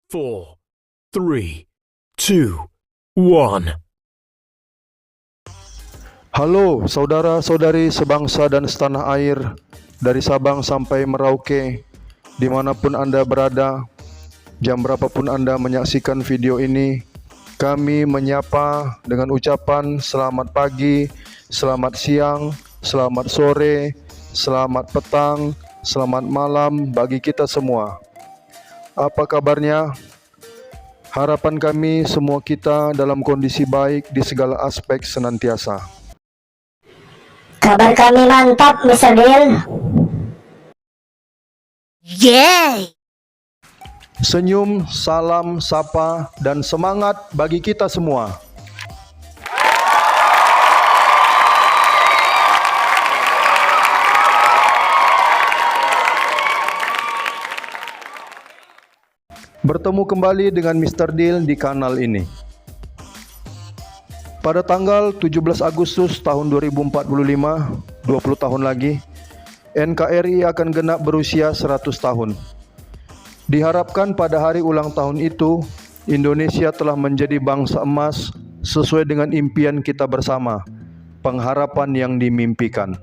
4, 3, 2, 1. Halo saudara-saudari sebangsa dan setanah air, dari Sabang sampai Merauke, dimanapun Anda berada, jam berapapun Anda menyaksikan video ini, kami menyapa dengan ucapan selamat pagi, selamat siang, selamat sore, selamat petang, selamat malam bagi kita semua. Apa kabarnya? Harapan kami semua kita dalam kondisi baik di segala aspek senantiasa. Kabar kami mantap, Mr. Bill. Yeay! Senyum, salam, sapa, dan semangat bagi kita semua. Bertemu kembali dengan Mr. Deal di kanal ini. Pada tanggal 17 Agustus tahun 2045, 20 tahun lagi, NKRI akan genap berusia 100 tahun. Diharapkan pada hari ulang tahun itu, Indonesia telah menjadi bangsa emas sesuai dengan impian kita bersama, pengharapan yang dimimpikan.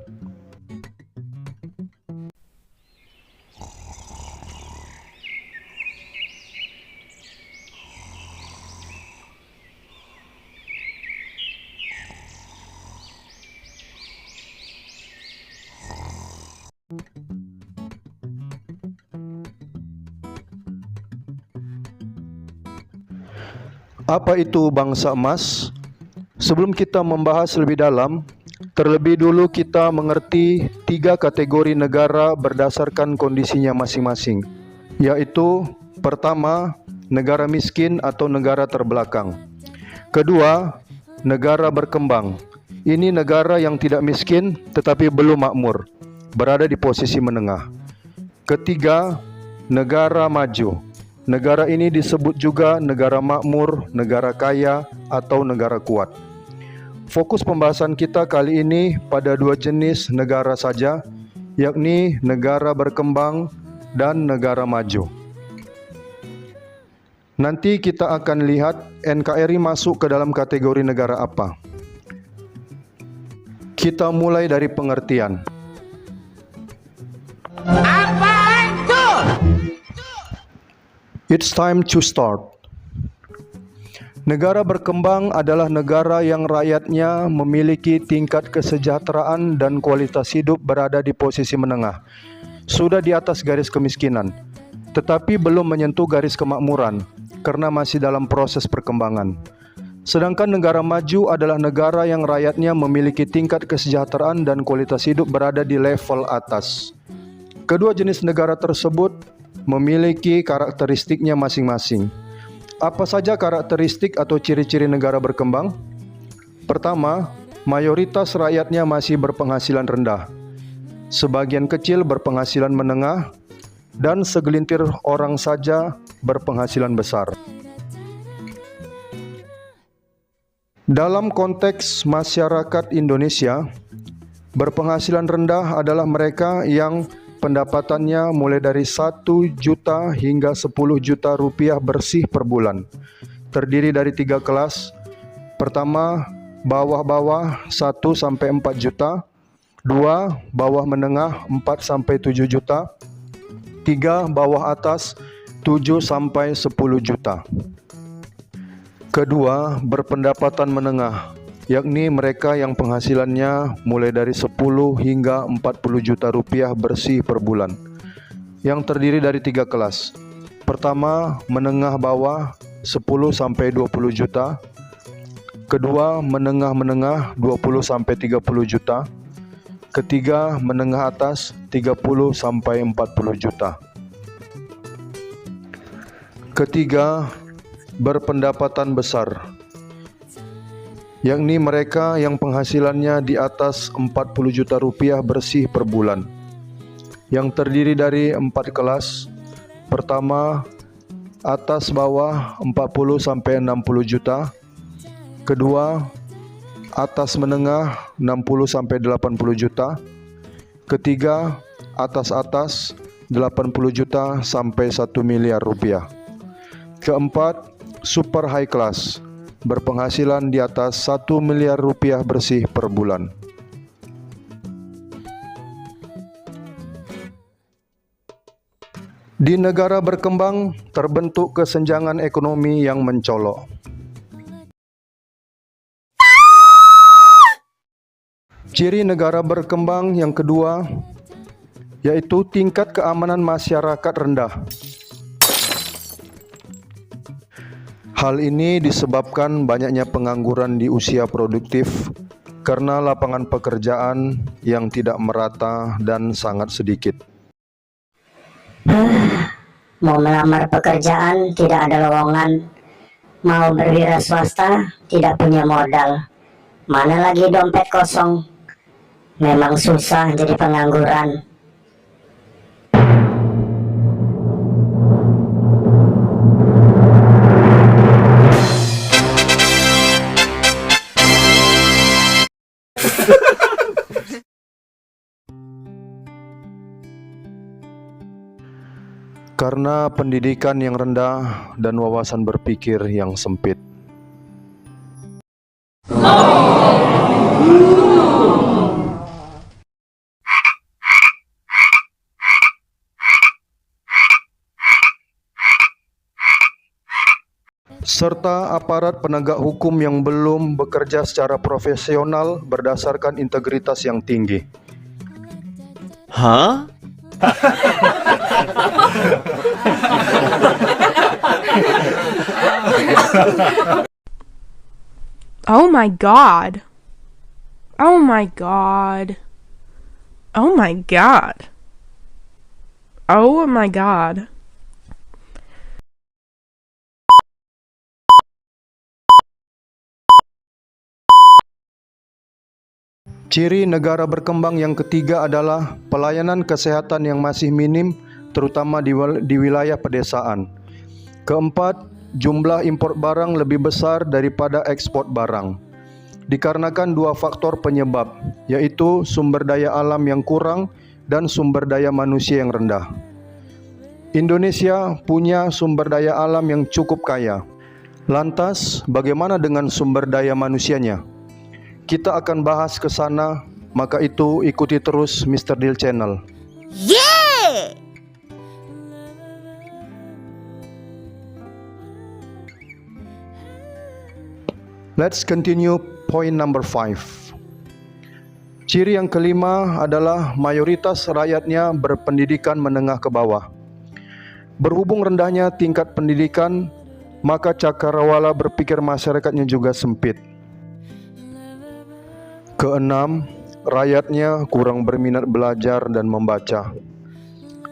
Apa itu bangsa emas? Sebelum kita membahas lebih dalam, terlebih dulu kita mengerti 3 kategori negara berdasarkan kondisinya masing-masing, yaitu pertama, negara miskin atau negara terbelakang. Kedua, negara berkembang. Ini negara yang tidak miskin tetapi belum makmur, berada di posisi menengah. Ketiga, negara maju. Negara ini disebut juga negara makmur, negara kaya, atau negara kuat. Fokus pembahasan kita kali ini pada 2 jenis negara saja, yakni negara berkembang dan negara maju. Nanti kita akan lihat NKRI masuk ke dalam kategori negara apa. Kita mulai dari pengertian. It's time to start. Negara berkembang adalah negara yang rakyatnya memiliki tingkat kesejahteraan dan kualitas hidup berada di posisi menengah, sudah di atas garis kemiskinan, tetapi belum menyentuh garis kemakmuran karena masih dalam proses perkembangan. Sedangkan negara maju adalah negara yang rakyatnya memiliki tingkat kesejahteraan dan kualitas hidup berada di level atas. Kedua jenis negara tersebut memiliki karakteristiknya masing-masing. Apa saja karakteristik atau ciri-ciri negara berkembang? Pertama, mayoritas rakyatnya masih berpenghasilan rendah. Sebagian kecil berpenghasilan menengah dan segelintir orang saja berpenghasilan besar. Dalam konteks masyarakat Indonesia, berpenghasilan rendah adalah mereka yang pendapatannya mulai dari 1 juta hingga 10 juta rupiah bersih per bulan. Terdiri dari 3 kelas. Pertama, bawah-bawah 1 sampai 4 juta. 2, bawah menengah 4 sampai 7 juta. 3, bawah atas 7 sampai 10 juta. Kedua, berpendapatan menengah, yakni mereka yang penghasilannya mulai dari 10 hingga 40 juta rupiah bersih per bulan, yang terdiri dari 3 kelas. Pertama, menengah bawah 10 sampai 20 juta. Kedua, menengah-menengah 20 sampai 30 juta. Ketiga, menengah atas 30 sampai 40 juta. Ketiga, berpendapatan besar, yakni mereka yang penghasilannya di atas 40 juta rupiah bersih per bulan, yang terdiri dari 4 kelas. Pertama, atas bawah 40 sampai 60 juta. Kedua, atas menengah 60 sampai 80 juta. Ketiga, atas 80 juta sampai 1 miliar rupiah. Keempat, super high class, berpenghasilan di atas 1 miliar rupiah bersih per bulan. Di negara berkembang, terbentuk kesenjangan ekonomi yang mencolok. Ciri negara berkembang yang kedua, yaitu tingkat keamanan masyarakat rendah. Hal ini disebabkan banyaknya pengangguran di usia produktif karena lapangan pekerjaan yang tidak merata dan sangat sedikit. Mau melamar pekerjaan tidak ada lowongan, mau berwira swasta tidak punya modal, mana lagi dompet kosong. Memang susah jadi pengangguran. Karena pendidikan yang rendah dan wawasan berpikir yang sempit. Serta aparat penegak hukum yang belum bekerja secara profesional berdasarkan integritas yang tinggi. Huh? Oh my god. Oh my god. Oh my god. Oh my god. Ciri negara berkembang yang ketiga adalah pelayanan kesehatan yang masih minim, terutama di wilayah pedesaan. Keempat, jumlah impor barang lebih besar daripada ekspor barang. Dikarenakan dua faktor penyebab, yaitu sumber daya alam yang kurang dan sumber daya manusia yang rendah. Indonesia punya sumber daya alam yang cukup kaya. Lantas, bagaimana dengan sumber daya manusianya? Kita akan bahas ke sana, maka itu ikuti terus Mr. Deal Channel. Yeah! Let's continue point number 5. Ciri yang kelima adalah mayoritas rakyatnya berpendidikan menengah ke bawah. Berhubung rendahnya tingkat pendidikan, maka cakrawala berpikir masyarakatnya juga sempit. Keenam, rakyatnya kurang berminat belajar dan membaca.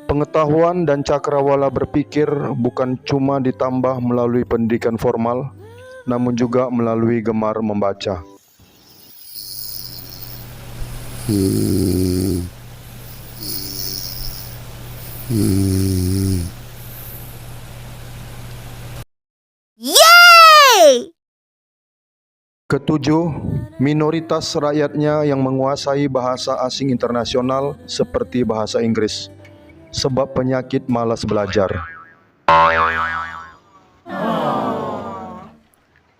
Pengetahuan dan cakrawala berpikir bukan cuma ditambah melalui pendidikan formal, namun juga melalui gemar membaca. Yay! Ketujuh, minoritas rakyatnya yang menguasai bahasa asing internasional seperti bahasa Inggris, sebab penyakit malas belajar.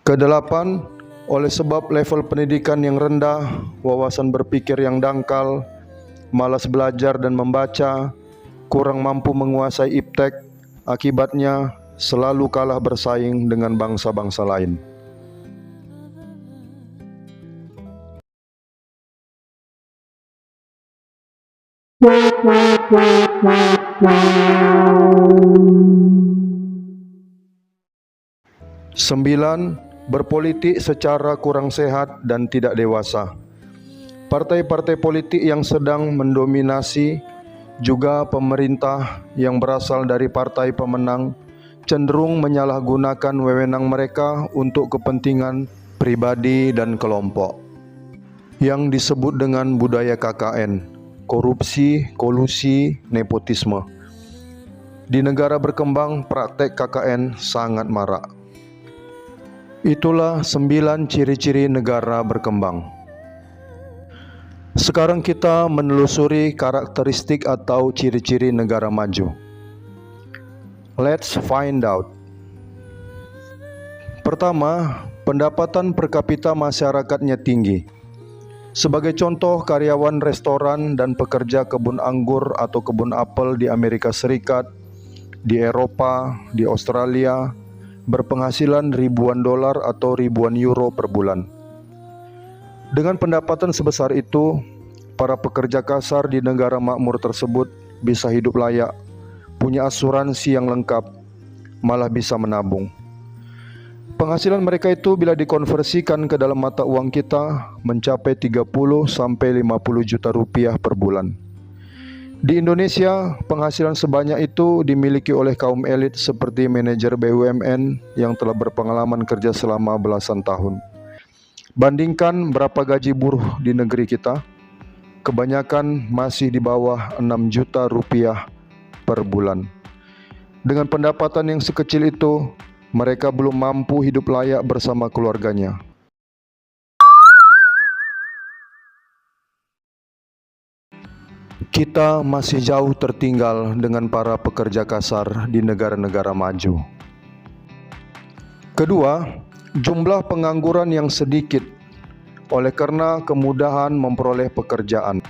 Kedelapan, oleh sebab level pendidikan yang rendah, wawasan berpikir yang dangkal, malas belajar dan membaca, kurang mampu menguasai iptek, akibatnya selalu kalah bersaing dengan bangsa-bangsa lain. Sembilan, berpolitik secara kurang sehat dan tidak dewasa. Partai-partai politik yang sedang mendominasi, juga pemerintah yang berasal dari partai pemenang, cenderung menyalahgunakan wewenang mereka untuk kepentingan pribadi dan kelompok, yang disebut dengan budaya KKN, korupsi, kolusi, nepotisme. Di negara berkembang, praktek KKN sangat marak. Itulah 9 ciri-ciri negara berkembang. Sekarang kita menelusuri karakteristik atau ciri-ciri negara maju. Let's find out. Pertama, pendapatan per kapita masyarakatnya tinggi. Sebagai contoh, karyawan restoran dan pekerja kebun anggur atau kebun apel di Amerika Serikat, di Eropa, di Australia, berpenghasilan ribuan dolar atau ribuan euro per bulan. Dengan pendapatan sebesar itu, para pekerja kasar di negara makmur tersebut bisa hidup layak, punya asuransi yang lengkap, malah bisa menabung. Penghasilan mereka itu bila dikonversikan ke dalam mata uang kita mencapai 30 sampai 50 juta rupiah per bulan. Di Indonesia, penghasilan sebanyak itu dimiliki oleh kaum elit seperti manajer BUMN yang telah berpengalaman kerja selama belasan tahun. Bandingkan berapa gaji buruh di negeri kita, kebanyakan masih di bawah 6 juta rupiah per bulan. Dengan pendapatan yang sekecil itu, mereka belum mampu hidup layak bersama keluarganya. Kita masih jauh tertinggal dengan para pekerja kasar di negara-negara maju. Kedua, jumlah pengangguran yang sedikit oleh karena kemudahan memperoleh pekerjaan.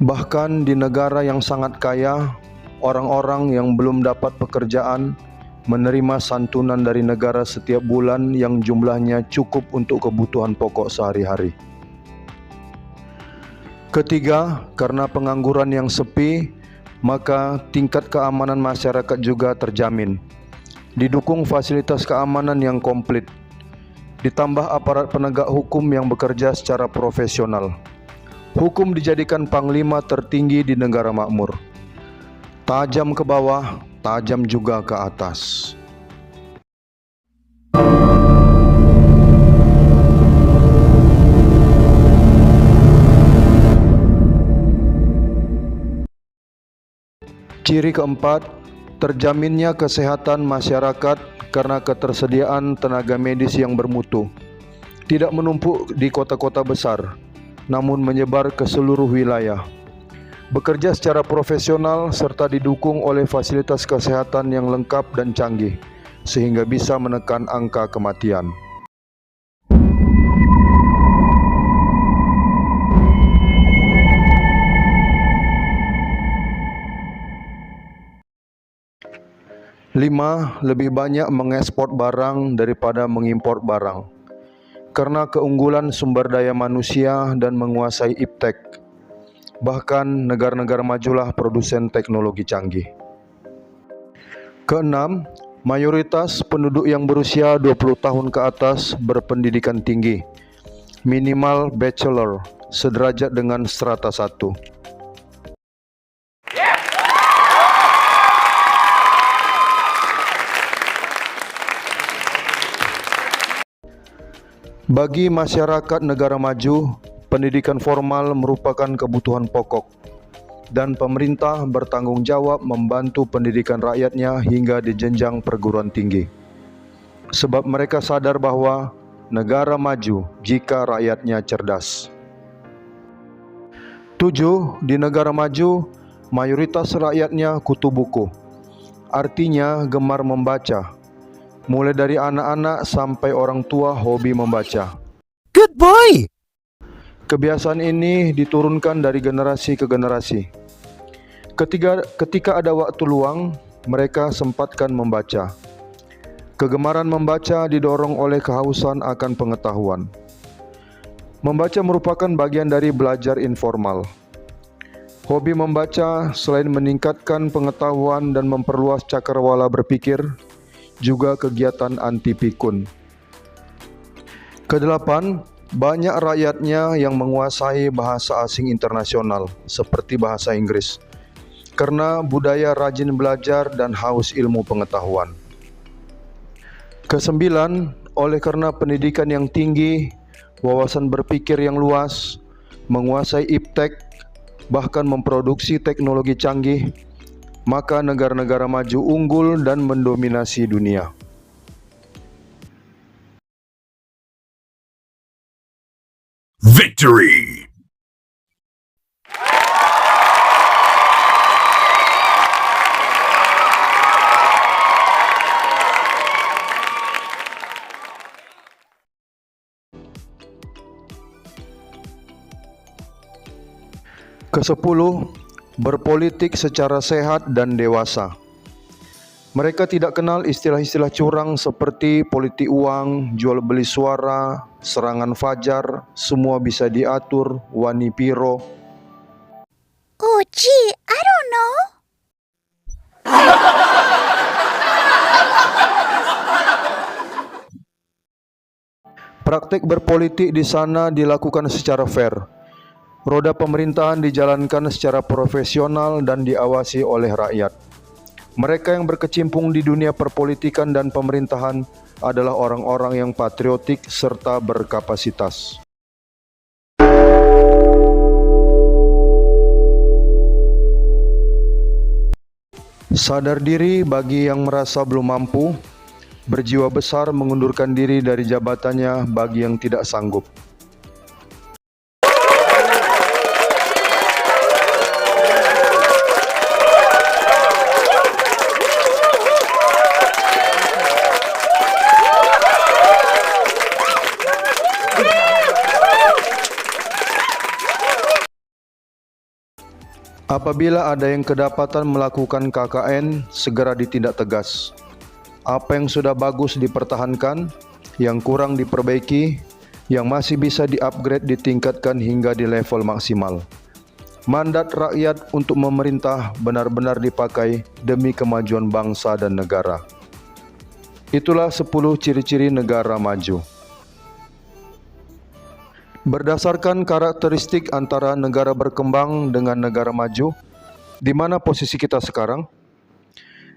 Bahkan di negara yang sangat kaya, orang-orang yang belum dapat pekerjaan menerima santunan dari negara setiap bulan yang jumlahnya cukup untuk kebutuhan pokok sehari-hari. Ketiga, karena pengangguran yang sepi, maka tingkat keamanan masyarakat juga terjamin. Didukung fasilitas keamanan yang komplit, ditambah aparat penegak hukum yang bekerja secara profesional. Hukum dijadikan panglima tertinggi di negara makmur. Tajam ke bawah, tajam juga ke atas. Ciri keempat, terjaminnya kesehatan masyarakat karena ketersediaan tenaga medis yang bermutu. Tidak menumpuk di kota-kota besar, namun menyebar ke seluruh wilayah. Bekerja secara profesional serta didukung oleh fasilitas kesehatan yang lengkap dan canggih, sehingga bisa menekan angka kematian. Lima, lebih banyak mengekspor barang daripada mengimpor barang. Karena keunggulan sumber daya manusia dan menguasai iptek. Bahkan negara-negara majulah produsen teknologi canggih. Keenam, mayoritas penduduk yang berusia 20 tahun ke atas berpendidikan tinggi, minimal bachelor, sederajat dengan strata 1. Bagi masyarakat negara maju, pendidikan formal merupakan kebutuhan pokok dan pemerintah bertanggung jawab membantu pendidikan rakyatnya hingga di jenjang perguruan tinggi. Sebab mereka sadar bahwa negara maju jika rakyatnya cerdas. 7. Di negara maju, mayoritas rakyatnya kutu buku. Artinya gemar membaca. Mulai dari anak-anak sampai orang tua hobi membaca. Good boy! Kebiasaan ini diturunkan dari generasi ke generasi. Ketika ada waktu luang, mereka sempatkan membaca. Kegemaran membaca didorong oleh kehausan akan pengetahuan. Membaca merupakan bagian dari belajar informal. Hobi membaca selain meningkatkan pengetahuan dan memperluas cakrawala berpikir, juga kegiatan anti pikun. Kedelapan, banyak rakyatnya yang menguasai bahasa asing internasional seperti bahasa Inggris karena budaya rajin belajar dan haus ilmu pengetahuan. Kesembilan, oleh karena pendidikan yang tinggi, wawasan berpikir yang luas, menguasai iptek, bahkan memproduksi teknologi canggih, maka negara-negara maju unggul dan mendominasi dunia. Victory! Kesepuluh, berpolitik secara sehat dan dewasa. Mereka tidak kenal istilah-istilah curang seperti politik uang, jual beli suara, serangan fajar, semua bisa diatur, wani piro. Oh, gee, I don't know. Praktik berpolitik di sana dilakukan secara fair. Roda pemerintahan dijalankan secara profesional dan diawasi oleh rakyat. Mereka yang berkecimpung di dunia perpolitikan dan pemerintahan adalah orang-orang yang patriotik serta berkapasitas. Sadar diri bagi yang merasa belum mampu, berjiwa besar mengundurkan diri dari jabatannya bagi yang tidak sanggup. Apabila ada yang kedapatan melakukan KKN, segera ditindak tegas. Apa yang sudah bagus dipertahankan, yang kurang diperbaiki, yang masih bisa di-upgrade ditingkatkan hingga di level maksimal. Mandat rakyat untuk memerintah benar-benar dipakai demi kemajuan bangsa dan negara. Itulah 10 ciri-ciri negara maju. Berdasarkan karakteristik antara negara berkembang dengan negara maju, di mana posisi kita sekarang?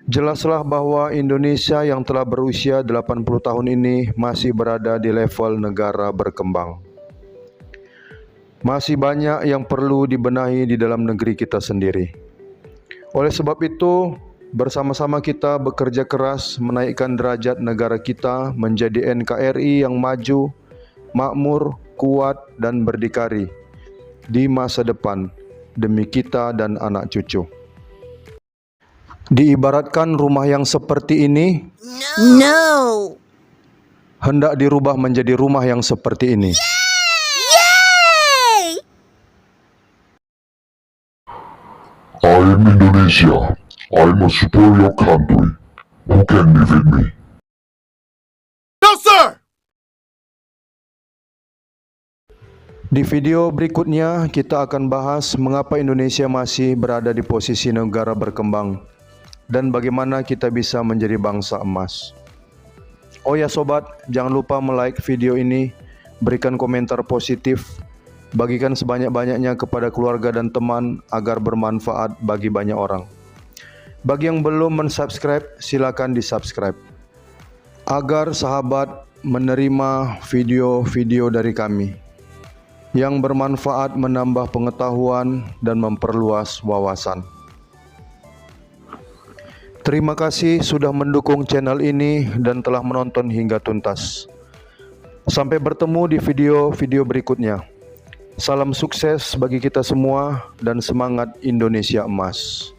Jelaslah bahwa Indonesia yang telah berusia 80 tahun ini masih berada di level negara berkembang. Masih banyak yang perlu dibenahi di dalam negeri kita sendiri. Oleh sebab itu, bersama-sama kita bekerja keras menaikkan derajat negara kita menjadi NKRI yang maju, makmur, kuat dan berdikari di masa depan demi kita dan anak cucu. Diibaratkan rumah yang seperti ini No. hendak dirubah menjadi rumah yang seperti ini. Yay! I am Indonesia. I am a superior country. Who can defeat me? No, sir! Di video berikutnya kita akan bahas mengapa Indonesia masih berada di posisi negara berkembang dan bagaimana kita bisa menjadi bangsa emas. Oh ya sobat, jangan lupa like video ini, berikan komentar positif, bagikan sebanyak-banyaknya kepada keluarga dan teman agar bermanfaat bagi banyak orang. Bagi yang belum mensubscribe, silakan di-subscribe agar sahabat menerima video-video dari kami yang bermanfaat, menambah pengetahuan dan memperluas wawasan. Terima kasih sudah mendukung channel ini dan telah menonton hingga tuntas. Sampai bertemu di video-video berikutnya. Salam sukses bagi kita semua dan semangat Indonesia emas.